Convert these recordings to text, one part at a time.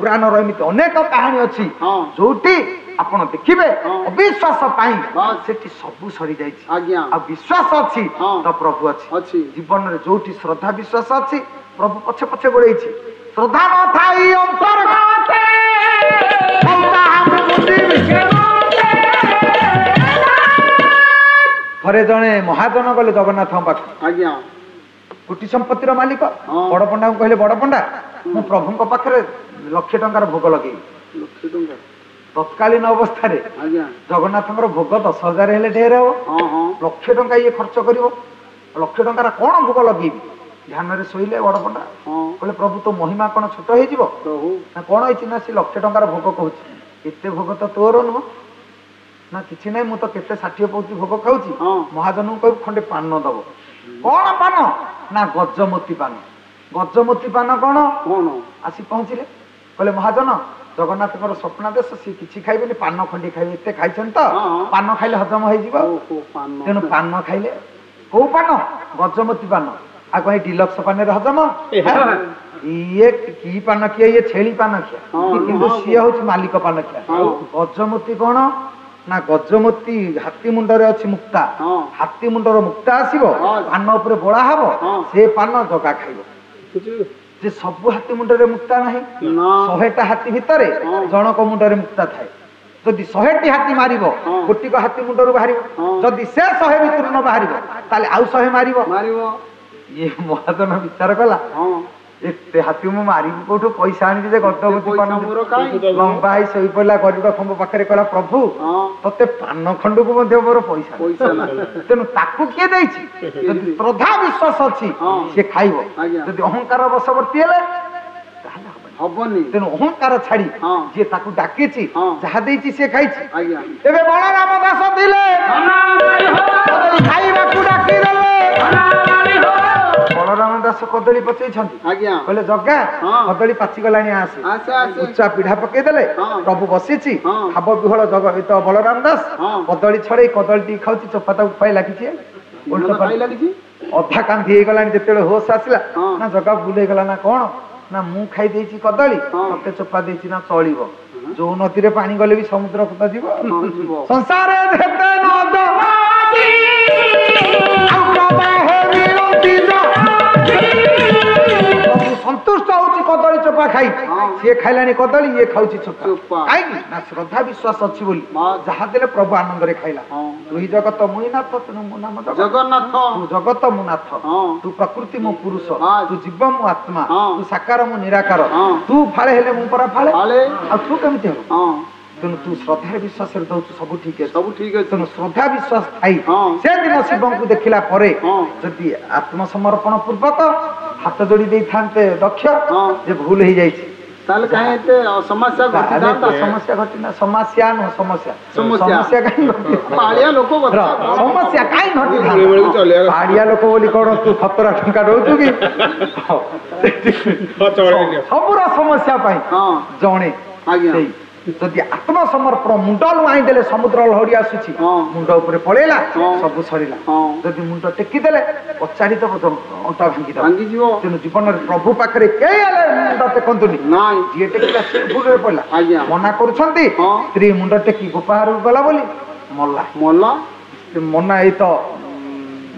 पुराण एमती अनेक कहानी अच्छी जोटी आपण देखिए अविश्वास सेठी सबू सरी जाइए विश्वास अच्छी तो प्रभु अच्छी जीवन में जोटी श्रद्धा विश्वास अच्छी प्रभु पछे पछे गोड़े श्रद्धा न थाई थरे जड़े महाजन गले जगन्नाथ पाखे कोटी संपत्तिर मालिक बड़ पंडा को कहले बड़ पंडा मु प्रभु पाखे लक्षे टंकार भोग लगे तत्कालीन अवस्था जगन्नाथ भोग 10,000 हेले ढेर हम लक्षे टंका ये खर्च कर लक्षे टंकार कौन भोग लगे ध्यान रे शोले बड़ पंडा कहले प्रभु तो महिमा कौन छोट हो कौन है सी लक्षे टंकार भोग कहूँ एत भोग तो तोर नुह ना कि ना मुझे केते 60 पौती भोग खाऊँ महाजन को कह खंडे पान दब कौन पान ना गजमती पान कौन आसी पहुँचले कहले महाजन जगन्नाथ स्वप्नादेश सी किसी खाइबे पान खंडी खाइबे एत खाई तो पान खाइले हजम हो तेणु पान खाइले कौ पान गजमती पान आ कहीं डिलक्स पान हजम ये की पान किया ये छेली पान खिया किंतु सी हूँ मालिक पान खिया गजमती कौन ना गजमती हाथी मुंडरे अच्छी मुक्ता हाथी मुंडर मुक्ता आसब पान उपर बोला हम से पान जगा खाइब जे सब हाथी मुंडरे मुक्ता ना 100टा हाथी भितर जनक मुंडरे मुक्ता थाए जदि 100टी हाथी मार गोटिक हाथी मुंडर बाहर जदि से 100 भितर न बाहर ताले आउ 100 मार ये महाजन विचार कला एते हाथी मु मारी कोठो पैसा आनी जे गजमती लंबा ही सही पड़ला गरीब खंब पाखरे कहला प्रभु तते पान खंड को मध्य मोर पैसा तेनु ताकू के दैछि जदि श्रद्धा विश्वास अछि से खाइबो जदि अहंकार बसवर्ती हेले हबनी तेनु अहंकार छाड़ी जे ताकू डाकेछि जहा दैछि से खाइछि एबे बलराम दास दिले खाइबा को डाकी देले बलराम दास कदली पचई कहले जगा कदली पाची गलानी आसे उच्चा पीढ़ा पकई देले प्रभु बसीछि खाब बिहल जग तो बलराम दास कदली छड़े कदली खाऊछि चपाता उपाय लागिछि उल्टा पाई लागिछि अधा कांधी हे गलानी जेतेले होश आसिला ना जगा बुले गला ना कोन ना मु खाई देछि कदली तते चपा देछि ना चलिबो जो नदी रे पानी गले भी समुद्र को जीव संसार देते नद संतुष्ट होची कदली चोपा खाई सी खाइलानी कदली ये खाऊची चोपा कहीं ना श्रद्धा विश्वास अच्छी बोली जहा देले प्रभु आनंद रे खाइला तू ही जगत मुई नाथ तेनु मो नाम जगन्नाथ तू जगत मु नाथ तू प्रकृति मो पुरुष तू जीव मु आत्मा तू साकार मु निराकार तू फाळे हेले मु परा फाळे आ तू केमिति हो तेणु तू श्रद्धा विश्वास सब ठीक है तेणु श्रद्धा विश्वास थाई से दिन शिव को देखला परे जदि आत्मसमर्पण पूर्वक हाथ जोड़ी दे थांते दक्ष जे भूल हो जाइछि ताले काहे एते समस्या घटिता समस्या घटिना समस्या न समस्या समस्या काहे पाड़िया लोक बता समस्या काहे घटिता पाड़िया लोक बोली कोन तू 17 टंका दोछु की सबुरा समस्या पाई जणे आज्ञा जदि आत्मसमर्पण मुंड लुआई देले समुद्र लहड़ी आसुची मुंड ऊपर पळेला सब सरीला जदि मुंड टेकी देले पचाड़ी तो अंटा भांगी जीवो तेनु जीवन रे प्रभु पाखरे के आले मुंड टेकंतुनी नाही जे टेकीला से भूल रे पड़ला मना करूछंती स्त्री मुंड टेकी गोपाहार गला बोली मल्ला मना ए तो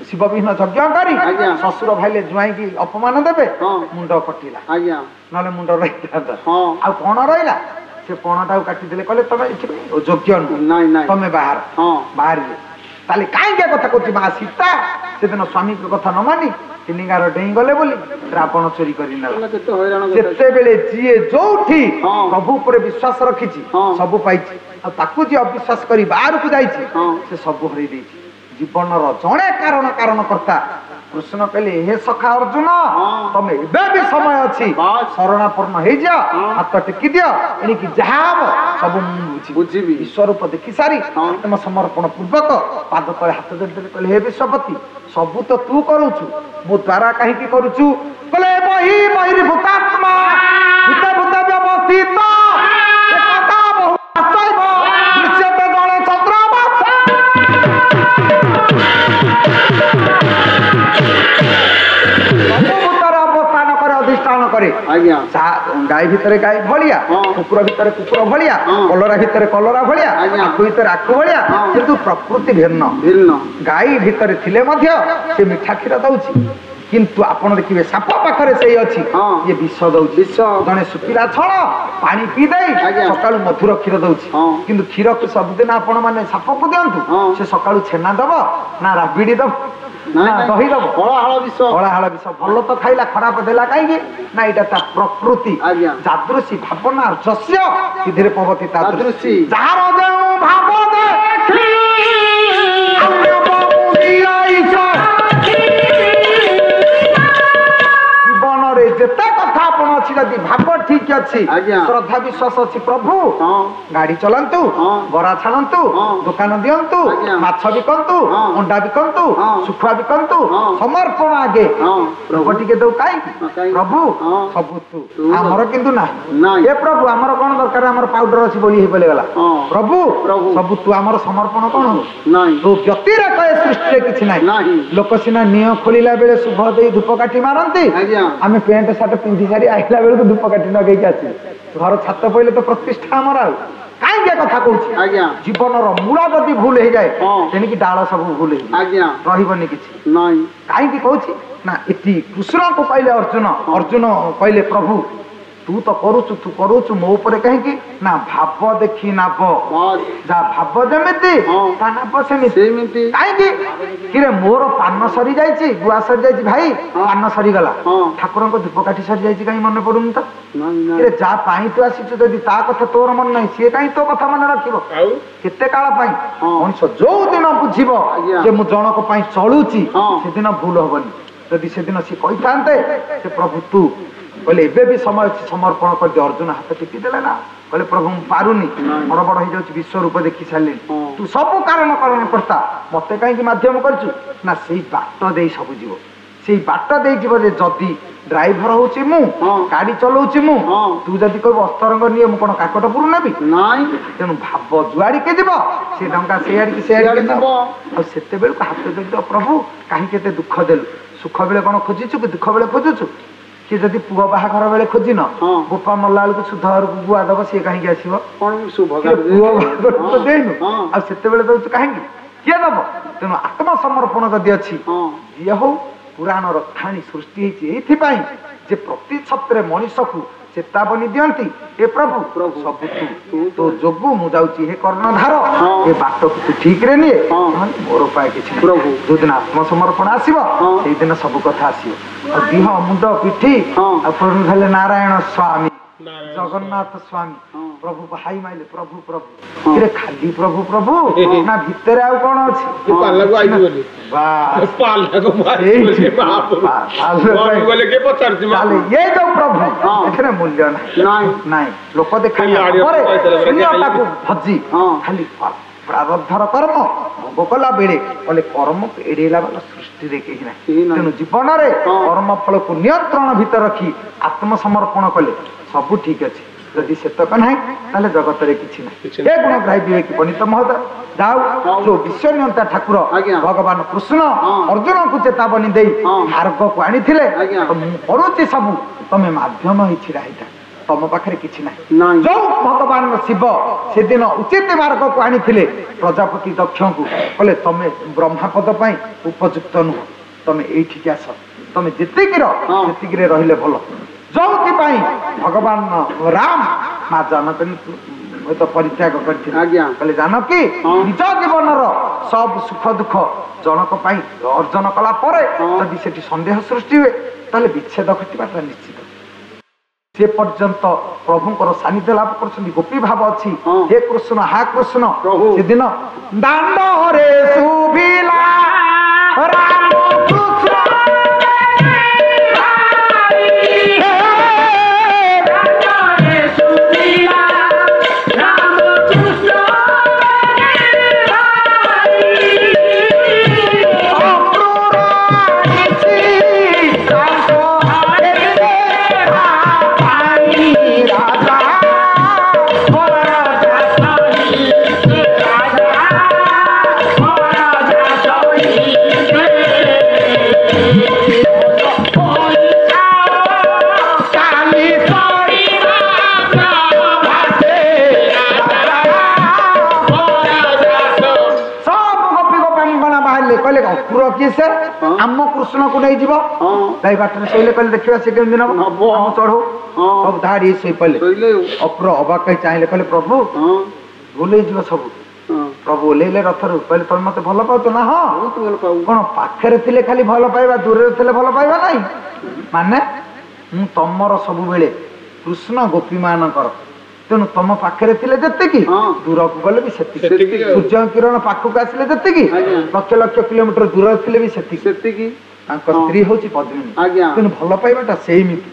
शिव विहीन यज्ञकारी ससुर भाईले जुआई की अपमान देबे मुंड कटिला नले मुंड रहिता आ कोन रहिला से पणटा काटी देले कहले तमे योग्य तमे बाहर बाहर ताले काई के कथा कहती मा सीता से दिन स्वामी के कथा न मानी तिनिगार डेई गले बोली रावण चोरी करी ना जेते बेले जिए जोठी प्रभु पर विश्वास रखिछि सब पाइछि आ ताकू जे अविश्वास करी बाहर को जाइछि से सब हरि देछि जीवन रो जणे कारण करता कृष्ण कहले हे सखा अर्जुन तमे एबे भी समय अछि शरणापन्न हे जा हाथ टेकी दियो एनी कि जहा सब बुझिबी ईश्वर रूप देखि सारी आत्म समर्पण पूर्वक पाद तले हाथ जोड़ी देले कहले हे विश्वपति सब तो तू करूछु मो द्वारा काहे की करूछु कहले बहि भूतात्मा भूत व्यवस्थित एकता बहु आश्चर्य दृश्यते जळे चंद्रवत अवस्थान करे ଭିତରେ ଗାଈ ଭିତରେ ଗାଈ ଭଳିଆ, କୁକୁର ଭିତରେ କୁକୁର ଭଳିଆ, କଲରା ଭିତରେ କଲରା ଭଳିଆ, ଆଖୁ ଭିତରେ ଆଖୁ ଭଳିଆ, କିନ୍ତୁ ପ୍ରକୃତି ଭିନ୍ନ। ଗାଈ ଭିତରେ ଥିଲେ ମଧ୍ୟ ସେ ମିଠା କ୍ଷୀର ଦଉଛି, କିନ୍ତୁ ଆପଣ ଦେଖିବେ ସାପ ପାଖରେ ସେଇ ଅଛି ଇଏ ବିଷ ଦଉଛି। ଜଣେ ଶୁଖିଲା ଛଳ ପାଣି ପିଇ ଦେଇ ସକାଳୁ ମଧୁର କ୍ଷୀର ଦଉଛି, କିନ୍ତୁ କ୍ଷୀରକୁ ସବୁଦିନ ଆପଣ ମାନେ ସାପକୁ ଦିଅନ୍ତୁ, ସେ ସକାଳୁ ଛେନା ଦବ ନା ରାବିଡି ଦବ ନା ଦହି ଦବ? ହଳାହଳ ବିଷ। ଭଲ ତ ଖାଇଲା, ଖରାପ ଦେଲା କାହିଁକି? ନା ଏଇଟା ତା ପ୍ରକୃତି। ଯାଦୃଶୀ ଭାବନା ଯସ୍ୟ ସିଦ୍ଧିରେ ପବତି ତାଦୃଶୀ। ଯାହାର ଯେଉଁ ଭାବ ଦେଖି ଜୀବନରେ ଯେତେ କଥା ଆପଣ ଅଛି, ଯଦି ଭାବ ଠିକ ଅଛି, ଶ୍ରଦ୍ଧା ବିଶ୍ୱାସ ଅଛି, ପ୍ରଭୁ ଗାଡି ଚଲାନ୍ତୁ, ବରା ଛାଣନ୍ତୁ, ଦୋକାନ ଦିଅନ୍ତୁ, ମାଛ ବିକନ୍ତୁ, ଅଣ୍ଡା ବିକନ୍ତୁ, ଶୁଖୁଆ ବିକନ୍ତୁ, ସମର୍ପଣ ଆଗେ ଲୋକ ଟିକେ ଦଉ କାହିଁକି? ପ୍ରଭୁ ସବୁ ତୁ, ଆମର କିନ୍ତୁ ନାହିଁ। ଏ ପ୍ରଭୁ ଆମର କଣ ଦରକାର? ଆମର ପାଉଡର ଅଛି ବୋଲି ହେଇପଲେ ଗଲା। ପ୍ରଭୁ ସବୁ ତୁ, ଆମର ସମର୍ପଣ କଣ ହବ? ତୋ ବ୍ୟତିରେକ ଏ ସୃଷ୍ଟିରେ କିଛି ନାହିଁ। ଲୋକ ସିନା ନିଅ ଖୋଲିଲା ବେଳେ ଶୁଭ ଦେଇ ଧୂପକାଠି ମାରନ୍ତି, ଆମେ ପ୍ୟାଣ୍ଟ ସାର୍ଟ ପିନ୍ଧି ସାରି ଆସିଲା ବେଳକୁ ଧୂପକାଠି ଲଗେଇକି ଆସିବୁ। ଘର ଛାତ ପଇଲେ ତ ପ୍ରତିଷ୍ଠା ଆମର। ଆଉ କାହିଁକି ଏ କଥା କହୁଛି? ଜୀବନର ମୂଳ ଯଦି ଭୁଲ ହେଇଯାଏ, ତେଣିକି ଡାଳ ସବୁ ଭୁଲ ହେଇଯାଏ, ରହିବନି କିଛି। କାହିଁକି କହୁଛି ନା, ଏଠି କୃଷ୍ଣଙ୍କୁ କହିଲେ ଅର୍ଜୁନ, ଅର୍ଜୁନ କହିଲେ ପ୍ରଭୁ ତୁ ତ କରୁଛୁ, ତୁ କରୁଛୁ, ମୋ ଉପରେ କାହିଁକି? ନା ଭାବ ଦେଖି ନାବ, ଯାହା ଭାବ ଯେମିତି ତା ନାବ ସେମିତି। କାହିଁକି? କିରେ ମୋର ପାନ ସରିଯାଇଛି, ଗୁଆ ସରିଯାଇଛି, ଭାଇ ପାନ ସରିଗଲା, ଠାକୁରଙ୍କ ଧୂପକାଠି ସରିଯାଇଛି, କାହିଁ ମନେ ପଡୁନି ତ? କିରେ ଯାହା ପାଇଁ ତୁ ଆସିଛୁ, ଯଦି ତା କଥା ତୋର ମନେ ନାହିଁ, ସିଏ କାହିଁ ତୋ କଥା ମନେ ରଖିବ? କେତେ କାଳ ପାଇଁ? ମଣିଷ ଯୋଉ ଦିନ ବୁଝିବ ଯେ ମୁଁ ଜଣକ ପାଇଁ ଚଳୁଛି, ସେଦିନ ଭୁଲ ହବନି। ଯଦି ସେଦିନ ସିଏ କହିଥାନ୍ତେ ସେ ପ୍ରଭୁ ତୁ କହିଲେ ଏବେ ବି ସମୟ ଅଛି, ସମର୍ପଣ କରିଦିଅ, ଅର୍ଜୁନ ହାତ ଟିପି ଦେଲେ ନା, କହିଲେ ପ୍ରଭୁ ମୁଁ ପାରୁନି, ବଡ ବଡ ହେଇଯାଉଛି, ବିଶ୍ୱରୂପ ଦେଖି ସାରିଲିଣି, ତୁ ସବୁ କାରଣ କର୍ତ୍ତା, ମତେ କାହିଁକି ମାଧ୍ୟମ କରିଛୁ? ନା ସେଇ ବାଟ ଦେଇ ସବୁ ଯିବ, ସେଇ ବାଟ ଦେଇ ଯିବ ଯେ ଯଦି ଡ୍ରାଇଭର ହଉଛି ମୁଁ, ଗାଡି ଚଲଉଛି ମୁଁ, ତୁ ଯଦି କହିବୁ ଅସ୍ତରଙ୍ଗ ନିଏ, ମୁଁ କଣ କାକଟପୁର ନେବି? ତେଣୁ ଭାବ ଯୁଆଡିକେ ଯିବ ସେ ଡଙ୍ଗା ସେଇଆଡିକି ଯିବ। ଆଉ ସେତେବେଳକୁ ହାତ ଯୋଗିବ, ପ୍ରଭୁ କାହିଁକି ଏତେ ଦୁଃଖ ଦେଲୁ? ସୁଖ ବେଳେ କଣ ଖୋଜିଛୁ କି ଦୁଃଖ ବେଳେ ଖୋଜୁଛୁ? କିଏ ଯଦି ପୁଅ ବାହାଘର ବେଳେ ଖୋଜିନ, ବୋପା ମଲା ବେଳକୁ ସୁଧ ଘରକୁ ଗୁଆ ଦବ, ସିଏ କାହିଁକି ଆସିବ? ପୁଅ ବାହାଘର ତ ଦେଇନୁ, ଆଉ ସେତେବେଳେ ଦଉଛୁ କାହିଁକି? କିଏ ଦବ? ତେଣୁ ଆତ୍ମସମର୍ପଣ ଯଦି ଅଛି, ଯିଏ ହଉ ପୁରାଣର କାହାଣୀ ସୃଷ୍ଟି ହେଇଛି ଏଇଥିପାଇଁ ଯେ ପ୍ରତି ଛତ୍ରରେ ମଣିଷକୁ ଚେତାବନୀ ଦିଅନ୍ତି, ଏ ପ୍ରଭୁ ସବୁ ତୋ ଯୋଗୁ ମୁଁ ଯାଉଛି, ହେ କର୍ଣ୍ଣଧାର ଏ ବାଟକୁ ତୁ ଠିକରେ ନିଏ, ମୋର ଉପାୟ କିଛି ନାହିଁ। ଯୋଉଦିନ ଆତ୍ମସମର୍ପଣ ଆସିବ, ସେଇଦିନ ସବୁ କଥା ଆସିବ। ଆଉ ଦିହ ମୁଣ୍ଡ ପିଠି ଆଉ ହେଲେ ନାରାୟଣ ସ୍ୱାମୀ, ଜଗନ୍ନାଥ ସ୍ୱାମୀ, ପ୍ରଭୁ ହାଇ ମାଇଲେ ପ୍ରଭୁ ପ୍ରଭୁ, ଖାଲି ପ୍ରଭୁ ପ୍ରଭୁ ନା ଭିତରେ ଆଉ କଣ ଅଛି? ଇଏ ଯୋଉ ପ୍ରଭୁ, ଏଥିରେ ମୂଲ୍ୟ ନାହିଁ। ଲୋକ ଦେଖାକୁ ଭଜି ଖାଲି ପ୍ରାରବ୍ଧର କର୍ମ ଭୋଗ କଲା ବେଳେ କହିଲେ କର୍ମକୁ ଏଡେଇଲା ବାଲା ସୃଷ୍ଟିରେ କେହି ନାହିଁ। ତେଣୁ ଜୀବନରେ କର୍ମ ଫଳକୁ ନିୟନ୍ତ୍ରଣ ଭିତରେ ରଖି ଆତ୍ମସମର୍ପଣ କଲେ ସବୁ ଠିକ ଅଛି। ଯଦି ସେତକ ନାହିଁ ତାହେଲେ ଜଗତରେ କିଛି ନାହିଁ। ଏ ଗୁଣଗ୍ରାହୀ ବିବେକୀ ପଣ୍ଡିତ ମହୋଦୟ ଯାଉ, ଯୋଉ ବିଶ୍ୱନିୟନ୍ତା ଠାକୁର ଭଗବାନ କୃଷ୍ଣ ଅର୍ଜୁନଙ୍କୁ ଚେତାବନୀ ଦେଇ ମାର୍ଗକୁ ଆଣିଥିଲେ, ମୁଁ କରୁଛି ସବୁ, ତମେ ମାଧ୍ୟମ ହେଇ ଛିଡା ହେଇଥା, ତମ ପାଖରେ କିଛି ନାହିଁ। ଯୋଉ ଭଗବାନ ଶିବ ସେଦିନ ଉଚିତ ମାର୍ଗକୁ ଆଣିଥିଲେ ପ୍ରଜାପତି ଦକ୍ଷଙ୍କୁ, କହିଲେ ତମେ ବ୍ରହ୍ମାପଦ ପାଇଁ ଉପଯୁକ୍ତ ନୁହଁ, ତମେ ଏଇଠିକି ଆସ, ତମେ ଯେତିକିର ସେତିକିରେ ରହିଲେ ଭଲ। ଯୋଉଥିପାଇଁ ଭଗବାନ ରାମ ମା ଜାନକୀ ପରିତ୍ୟାଗ କରିଥିଲେ, କହିଲେ ଜାନକୀ ନିଜ ଜୀବନର ସବୁ ସୁଖ ଦୁଃଖ ଜଣକ ପାଇଁ ଅର୍ଜନ କଲା ପରେ ଯଦି ସେଠି ସନ୍ଦେହ ସୃଷ୍ଟି ହୁଏ, ତାହେଲେ ବିଚ୍ଛେଦ ଘଟିବାଟା ନିଶ୍ଚିତ। ସେ ପର୍ଯ୍ୟନ୍ତ ପ୍ରଭୁଙ୍କର ସାନ୍ନିଧ୍ୟ ଲାଭ କରୁଛନ୍ତି, ଗୋପୀ ଭାବ ଅଛି, ହେ କୃଷ୍ଣ ହା କୃଷ୍ଣ। ସେଦିନ ଦାଣ୍ଡରେ ଶୁଭିଲା ରାମ କୃଷ୍ଣ Yeah. कहले अपुर किए से आम कृष्ण को नहीं जीव गाई बाटर शोले कहले देखा से केमती नब आम चढ़ो सब धाड़ी शोई पड़े अपुर अबाक चाहिए कहले प्रभु भूल जीव सब प्रभु ओल्ले रथर कहले तुम मत भल पाऊ ना हाँ कौन पाखे थे खाली भल पाइबा दूर थे भल पाइबा ना माने मु तमर सब बेले कृष्ण गोपी मानकर तेणु तुम पाखे थे जी दूर को गले भी सूर्य किरण पाखक आसिले जी लक्ष लक्ष किलोमीटर दूर थे भी स्त्री हूँ पद्मिनी तेणु भल पाइबाटा सेमती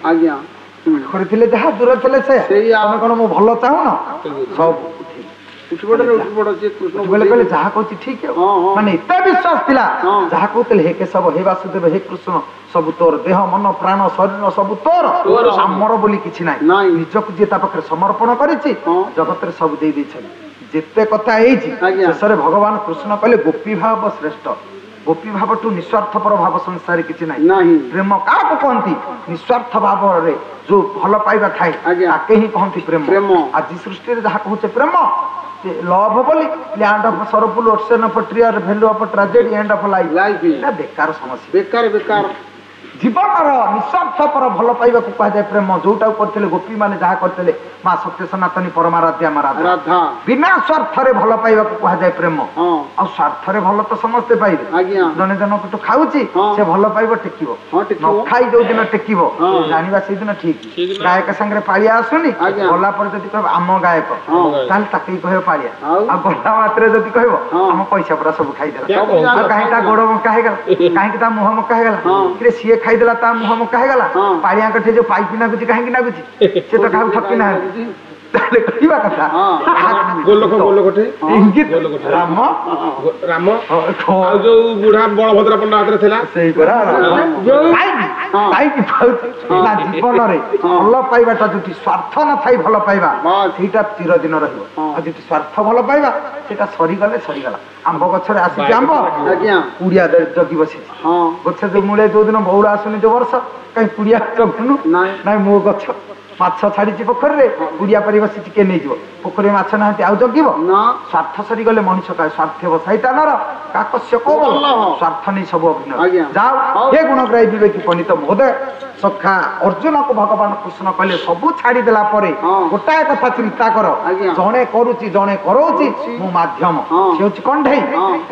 जहाँ दूर थे से कौन मु भल चाहून सब जहाँ कहूँ ठीक है माने एत विश्वास थिला जहाँ कहते हे केशव हे वासुदेव हे कृष्ण सब तोर देह मन प्राण शरीर सब तोर आमर बोली किछि नाइ निजक जे ता पाखरे समर्पण करिछि जगत रे सब देई दैछन जेते कथा हेछि शेषरे भगवान कृष्ण कहले गोपी भाव श्रेष्ठ गोपी भाव टू निस्वार्थपर भाव संसार किछि नाइ प्रेम काको कहंती निस्वार्थ भाव रे जो भल पाइबा थाए ताके ही कहंती प्रेम आज सृष्टि रे जहाँ कहूचे प्रेम लव बोली land of sorrowful ocean of tear value of tragedy end of life एटा बेकार समस्या बेकार जीवन निस्वार्थपर भल पाइबा को कहा जाए प्रेम जोटा करते गोपी मैंने जहाँ करते माँ सत्य सनातनी परमाराध्या राधा बिना स्वार्थ भल पाइबा को कहा जाए प्रेम आ स्वार्थ भल तो समस्ते पाइबे जने जन तो खाऊची से भल पाइब टेकिबो न खाई जो दिन टेकिबो जानिबा से दिन ठीक गायक संगे पालिया आसुनी गला पर जदि कहब आम गायक ताल ताकई कहब पालिया आ गला मात्रे जदि कहब हम पैसा पूरा सब खाई देला काहेटा गोड़ मका हे गला काहे ता मुह मका हे गला रे सीए खाईदेला ता मुह मका हे गला पालिया कठे जो पाइप नागुची काहे नागुची से तो काहू ठकी ना ताले कहिबा कथा गोलकोठे इंगित राम राम आ जो बुढ़ा बलभद्र पंडा हाथ रे थिला सेही करा काई की ना जीवन रे भल पाइबाटा जति स्वार्थ न थाई भल पाइबा सेटा चिर दिन रहिबो आ जति स्वार्थ भल पाइबा सेटा सरी गला आंब गछ रे आसी आंब कुड़िया जगी बसी गछ जो मूले जो दिन बहुड़ा आसुनी जो वर्ष कहीं कुड़िया जगनु नाइ मो गछ माछ छाड़ी पोखर रे गुड़िया पर बसी के नहीं जीव पोखर माछ ना आउ जगिब स्वार्थ सरी गले मनुष्य का स्वार्थ सैतानर काकस्य को स्वार्थ नहीं सब अभिनय जाओ हे गुणग्राही विवेकी पंडित महोदय सखा अर्जुन को भगवान कृष्ण कहले सबू छाड़ी देला परे गोटाए कथा चिंता कर जणे करूची जणे करौची मु माध्यम से होची कंढेई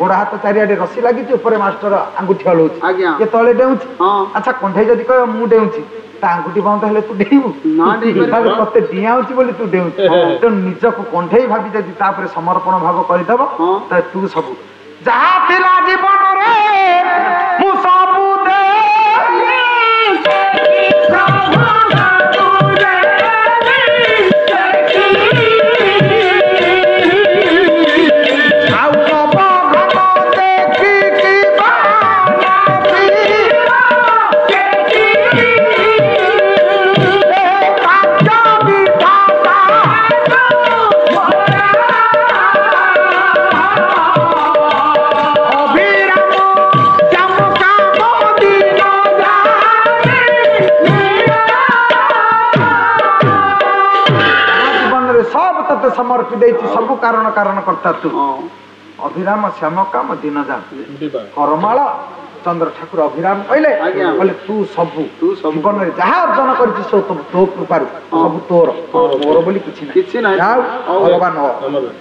गोड़ हाथ चारिआडे रसी लागिची ऊपर मास्टर आंगुठी हलौची के तळे डेउची अच्छा कंढेई जदी कह मु डेउची आंगुठी बंद हेले तू डेइबू तते डियाउची बोली तू डेउची तो निजको कंढेई भाबी जदी तापर समर्पण भाव करिदब त तू सब जहा थिला जीवन रे मु सबु दे समर्पित सब कारण कारण करता तू अभिराम श्याम काम दिन जा करमाल चंद्र ठाकुर अभिराम कहले कहले तू सबु जीवन रे जहा अर्जन करछि सो तो कृपा सब तोर मोर बोली किछि नै भगवान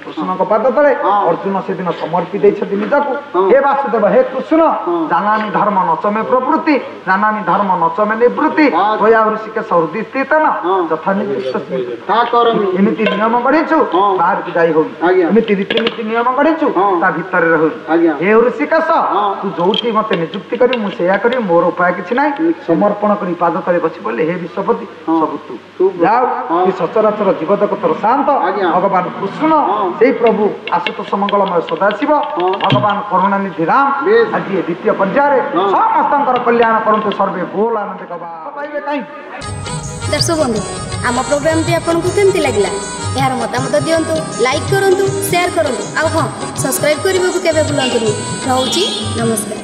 कृष्ण को पाद तले अर्जुन से दिन समर्पित दैछति निजको हे वासुदेव हे कृष्ण जानानि धर्म नचमे प्रवृत्ति जानानि धर्म नचमे निवृत्ति होया ऋषिके सहृदय स्थित न तथा नियुक्त ता करमि एमिति नियम गढिछु बाहर की जाई होई एमिति रीति नीति नियम गढिछु ता भीतर रहु हे ऋषिकेश तू जोठी मते नियुक्ति करी मु सेया करी मोर उपाय किछि नै समर्पण करी पाद तले बछि बोले हे विश्वपति सब तू जाओ कि सचराचर जीवजगतर शांत भगवान कृष्ण सेही प्रभु आशुतोष मंगलमय सदाशिव भगवान करुणानिधि राम आज द्वितीय पर्याय समस्त कल्याण करंतु सर्वे बोल आनंद कबा पाइबे काई दर्शक बंधु आम प्रोग्राम टी आपको केमती लगिला यार मतामत दियंतु लाइक करंतु शेयर करंतु आ हां सब्सक्राइब करबो को केबे भूलंतु रहउची नमस्कार।